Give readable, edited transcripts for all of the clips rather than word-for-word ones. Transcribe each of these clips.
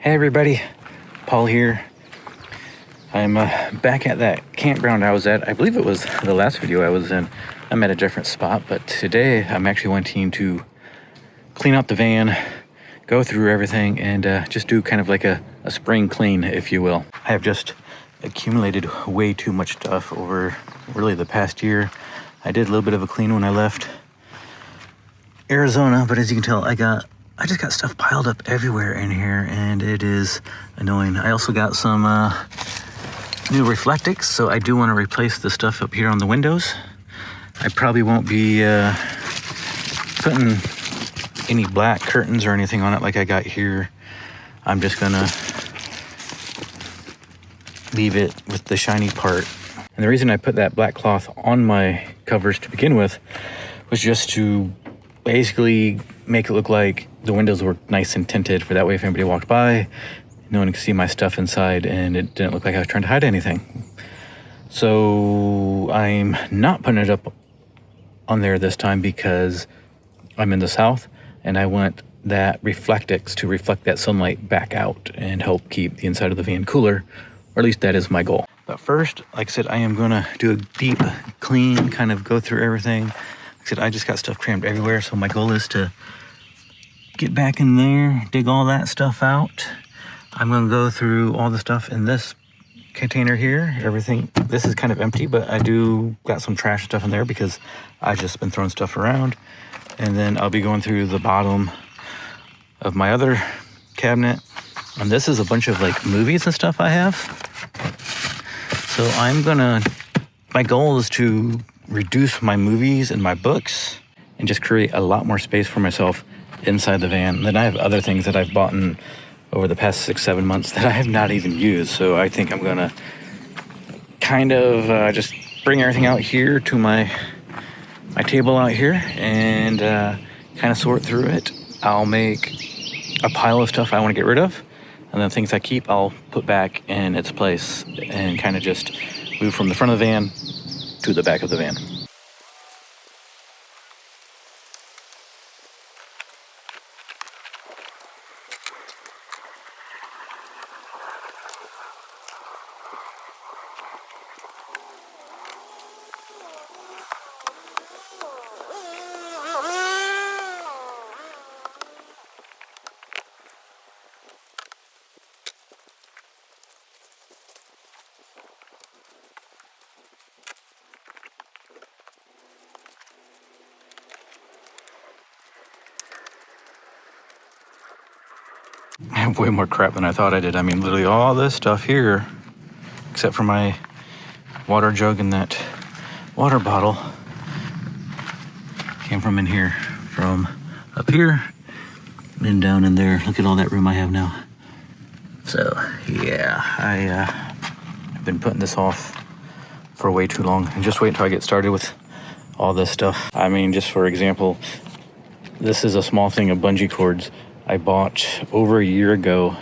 Hey everybody, Paul here. I'm back at that campground I was at. I believe it was the last video I was in. I'm at a different spot, but today I'm actually wanting to clean out the van, go through everything, and just do kind of like a spring clean, if you will. I have just accumulated way too much stuff over really the past year. I did a little bit of a clean when I left Arizona, but as you can tell, I just got stuff piled up everywhere in here, and it is annoying. I also got some new reflectics, so I do want to replace the stuff up here on the windows. I probably won't be putting any black curtains or anything on it like I got here. I'm just gonna leave it with the shiny part. And the reason I put that black cloth on my covers to begin with was just to basically make it look like the windows were nice and tinted, for that way if anybody walked by, no one could see my stuff inside and it didn't look like I was trying to hide anything. So I'm not putting it up on there this time because I'm in the south and I want that reflectix to reflect that sunlight back out and help keep the inside of the van cooler, or at least that is my goal. But first, like I said, I am gonna do a deep clean, kind of go through everything. Like I said, I just got stuff crammed everywhere, so my goal is to get back in there, dig all that stuff out. I'm gonna go through all the stuff in this container here. Everything, this is kind of empty, but I do got some trash stuff in there because I just been throwing stuff around. And then I'll be going through the bottom of my other cabinet. And this is a bunch of like movies and stuff I have. So my goal is to reduce my movies and my books and just create a lot more space for myself inside the van. Then I have other things that I've bought in over the past 6-7 months that I have not even used. So I think I'm gonna kind of just bring everything out here to my table out here and kind of sort through it. I'll make a pile of stuff I want to get rid of, and then things I keep I'll put back in its place and kind of just move from the front of the van to the back of the van. I have way more crap than I thought I did. I mean, literally all this stuff here, except for my water jug and that water bottle, came from in here, from up here and down in there. Look at all that room I have now. So yeah, I've been putting this off for way too long, and just wait until I get started with all this stuff. I mean, just for example, this is a small thing of bungee cords I bought over a year ago,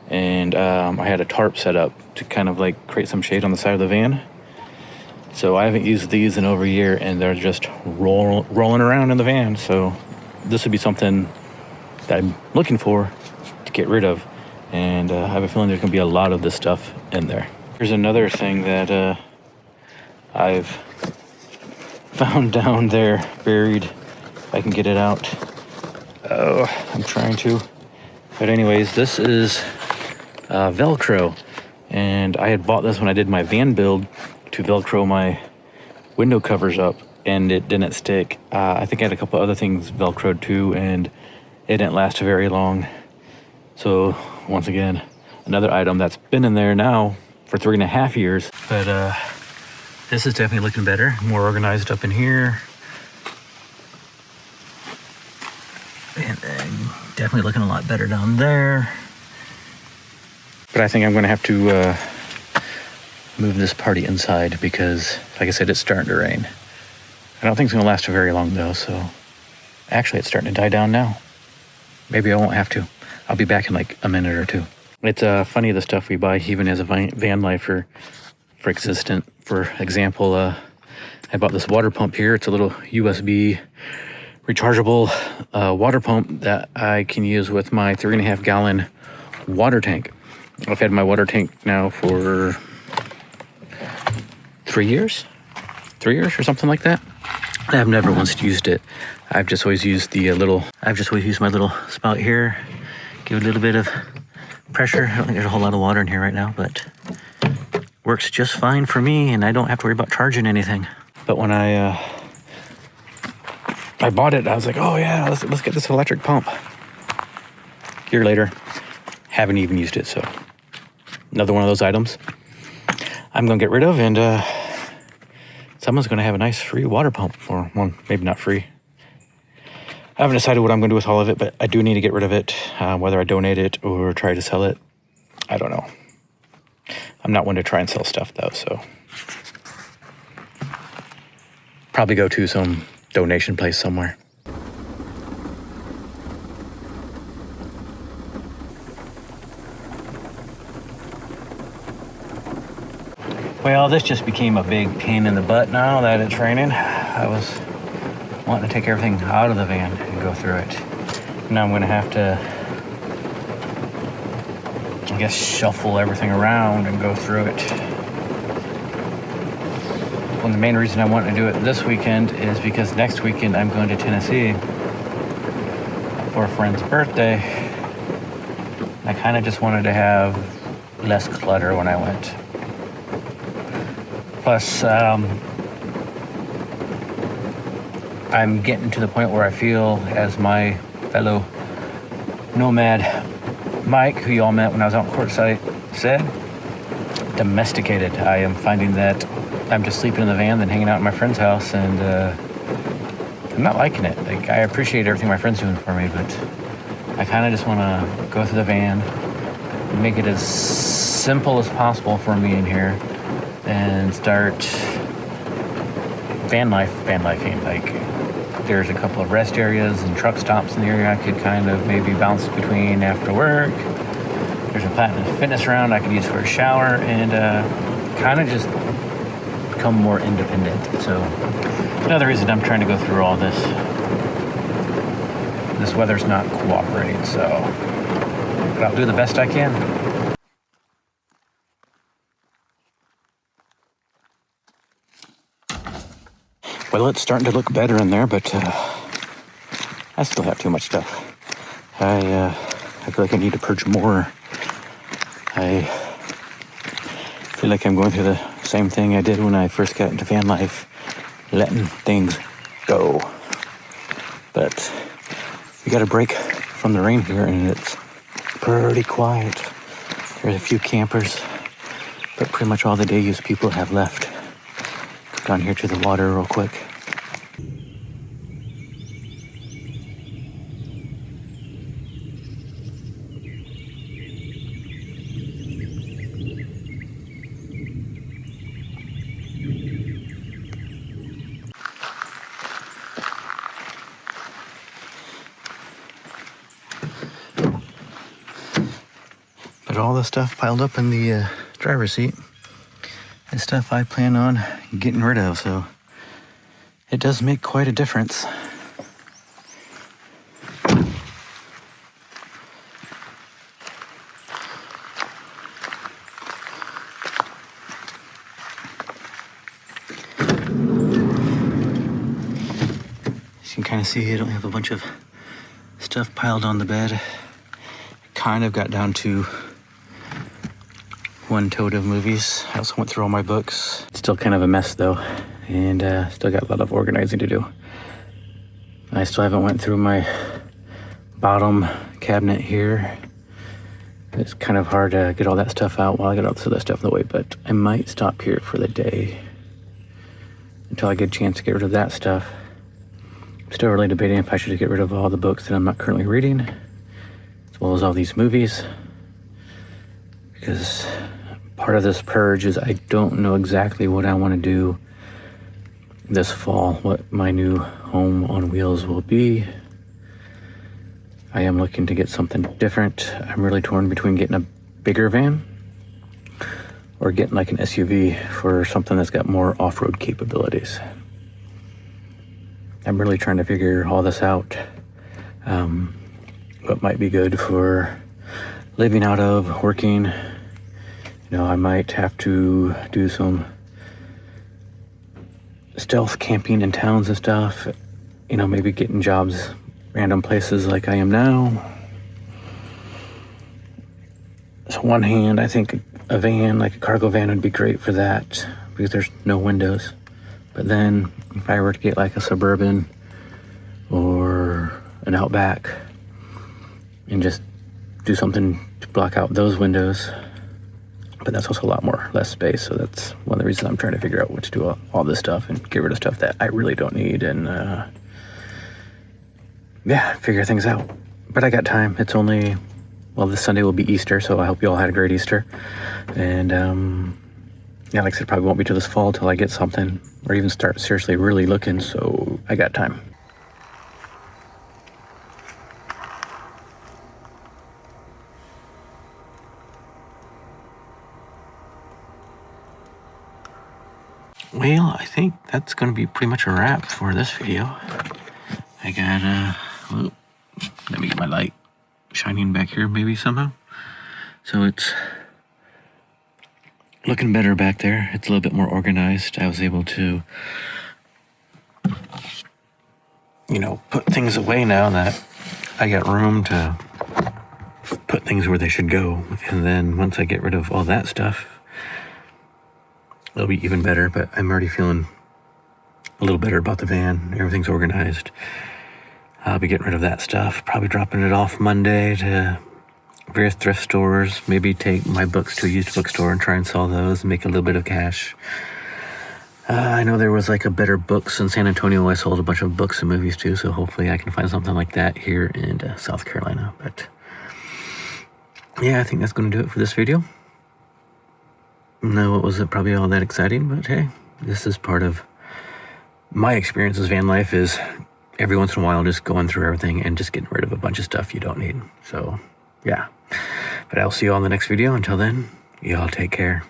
and I had a tarp set up to kind of like create some shade on the side of the van. So I haven't used these in over a year, and they're just rolling around in the van. So this would be something that I'm looking for to get rid of, and I have a feeling there's gonna be a lot of this stuff in there. Here's another thing that I've found down there, buried. If I can get it out. Oh, I'm trying to. But anyways, this is Velcro. And I had bought this when I did my van build to Velcro my window covers up, and it didn't stick. I think I had a couple other things Velcroed too, and it didn't last very long. So once again, another item that's been in there now for 3.5 years. But this is definitely looking better, more organized up in here. And then definitely looking a lot better down there. But I think I'm gonna have to move this party inside because, like I said, it's starting to rain. I don't think it's gonna last very long though, so actually it's starting to die down now. Maybe I won't have to. I'll be back in like a minute or two. It's funny the stuff we buy even as a van lifer for existent. For example, I bought this water pump here. It's a little USB rechargeable water pump that I can use with my 3.5 gallon water tank. I've had my water tank now for 3 years or something like that. I've never once used it. I've just always used my little spout here, give it a little bit of pressure. I don't think there's a whole lot of water in here right now, but works just fine for me, and I don't have to worry about charging anything. But when I bought it, I was like, oh yeah, let's get this electric pump. A year later, haven't even used it, so another one of those items I'm gonna get rid of, and someone's gonna have a nice free water pump, or one, maybe not free. I haven't decided what I'm gonna do with all of it, but I do need to get rid of it, whether I donate it or try to sell it. I don't know. I'm not one to try and sell stuff though, so probably go to some donation place somewhere. Well, this just became a big pain in the butt now that it's raining. I was wanting to take everything out of the van and go through it. Now I'm going to have to, I guess, shuffle everything around and go through it. Well, the main reason I want to do it this weekend is because next weekend I'm going to Tennessee for a friend's birthday. I kind of just wanted to have less clutter when I went. Plus, I'm getting to the point where I feel, as my fellow nomad Mike, who you all met when I was out in Quartzsite, said, domesticated. I am finding that I'm just sleeping in the van, then hanging out in my friend's house, and I'm not liking it. Like, I appreciate everything my friend's doing for me, but I kind of just want to go through the van, make it as simple as possible for me in here, and start vanlifing. Like, there's a couple of rest areas and truck stops in the area I could kind of maybe bounce between after work. There's a Platinum Fitness round I could use for a shower, and kind of just become more independent. So another reason I'm trying to go through all this. This weather's not cooperating, so but I'll do the best I can. Well, it's starting to look better in there, but I still have too much stuff. I feel like I need to purge more. I feel like I'm going through the same thing I did when I first got into van life, letting things go. But we got a break from the rain here, and it's pretty quiet. There's a few campers, but pretty much all the day use people have left. Down here to the water real quick. But all the stuff piled up in the driver's seat is stuff I plan on getting rid of, so it does make quite a difference. As you can kind of see, I don't have a bunch of stuff piled on the bed. Kind of got down to one tote of movies. I also went through all my books. It's still kind of a mess though, and still got a lot of organizing to do. I still haven't went through my bottom cabinet here. It's kind of hard to get all that stuff out while I get all this other stuff in the way, but I might stop here for the day until I get a chance to get rid of that stuff. I'm still really debating if I should get rid of all the books that I'm not currently reading, as well as all these movies, because part of this purge is I don't know exactly what I want to do this fall, what my new home on wheels will be. I am looking to get something different. I'm really torn between getting a bigger van or getting like an SUV for something that's got more off-road capabilities. I'm really trying to figure all this out. What might be good for living out of, working. You know, I might have to do some stealth camping in towns and stuff. You know, maybe getting jobs random places like I am now. So on one hand, I think a van, like a cargo van, would be great for that because there's no windows. But then if I were to get like a Suburban or an Outback and just do something to block out those windows, but that's also a lot less space. So that's one of the reasons I'm trying to figure out what to do all this stuff and get rid of stuff that I really don't need and figure things out. But I got time. It's only, well, this Sunday will be Easter, so I hope you all had a great Easter. And like I said, probably won't be till this fall till I get something or even start seriously really looking, so I got time. Well, I think that's going to be pretty much a wrap for this video. I got, let me get my light shining back here maybe somehow. So it's looking better back there. It's a little bit more organized. I was able to, you know, put things away now that I got room to put things where they should go. And then once I get rid of all that stuff, it'll be even better. But I'm already feeling a little better about the van. Everything's organized. I'll be getting rid of that stuff. Probably dropping it off Monday to various thrift stores. Maybe take my books to a used bookstore and try and sell those and make a little bit of cash. I know there was like a Better Books in San Antonio. I sold a bunch of books and movies too, so hopefully I can find something like that here in South Carolina. But yeah, I think that's going to do it for this video. No, it wasn't probably all that exciting, but hey, this is part of my experience as van life, is every once in a while just going through everything and just getting rid of a bunch of stuff you don't need. So yeah, but I'll see you all in the next video. Until then, y'all take care.